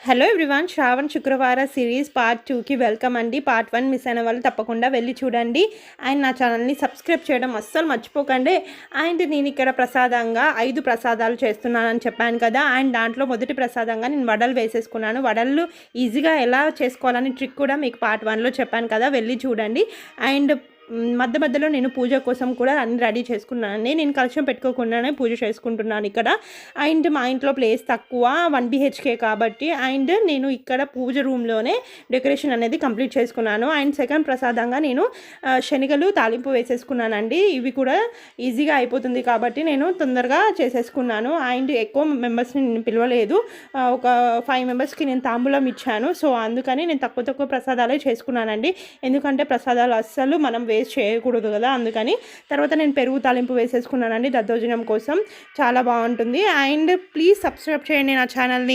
Hello everyone, Shravan శుక్రవార series part 2కి welcome అండి. పార్ట్ 1 మిస్ అయిన వాళ్ళు తప్పకుండా వెళ్ళి చూడండి. అండ్ నా ఛానల్ని సబ్స్క్రైబ్ చేయడం అస్సలు మర్చిపోకండి. అండ్ నేను ఇక్కడ ప్రసాదంగా 5 ప్రసాదాలు చేస్తున్నానని చెప్పాను కదా. అండ్ దాంట్లో మొదటి ప్రసాదంగా నేను వడలు వేసేసుకున్నాను. వడలు ఈజీగా ఎలా చేసుకోవాలని ట్రిక్ కూడా మీకు పార్ట్ 1లో చెప్పాను కదా, వెళ్ళి చూడండి. అండ్ మధ్యలో నేను పూజ కోసం కూడా అన్ని రెడీ చేసుకున్నానండి. నేను కలశం పెట్టుకోకుండానే పూజ చేసుకుంటున్నాను ఇక్కడ. అండ్ మా ఇంట్లో ప్లేస్ తక్కువ, 1 BHK కాబట్టి. అండ్ నేను ఇక్కడ పూజ రూమ్లోనే డెకరేషన్ అనేది కంప్లీట్ చేసుకున్నాను. అండ్ సెకండ్ ప్రసాదంగా నేను శనగలు తాలింపు వేసేసుకున్నానండి. ఇవి కూడా ఈజీగా అయిపోతుంది కాబట్టి నేను తొందరగా చేసేసుకున్నాను. అండ్ ఎక్కువ మెంబర్స్ని నేను పిలవలేదు, ఒక 5 మెంబర్స్కి నేను తాంబూలం ఇచ్చాను. సో అందుకని నేను తక్కువ ప్రసాదాలే చేసుకున్నానండి. ఎందుకంటే ప్రసాదాలు అస్సలు మనం వేస్ట్ చేయకూడదు కదా, అందుకని. తర్వాత నేను పెరుగు తాలింపు వేసేసుకున్నానండి దద్దోజనం కోసం, చాలా బాగుంటుంది. అండ్ ప్లీజ్ సబ్స్క్రైబ్ చేయండి నా ఛానల్ని.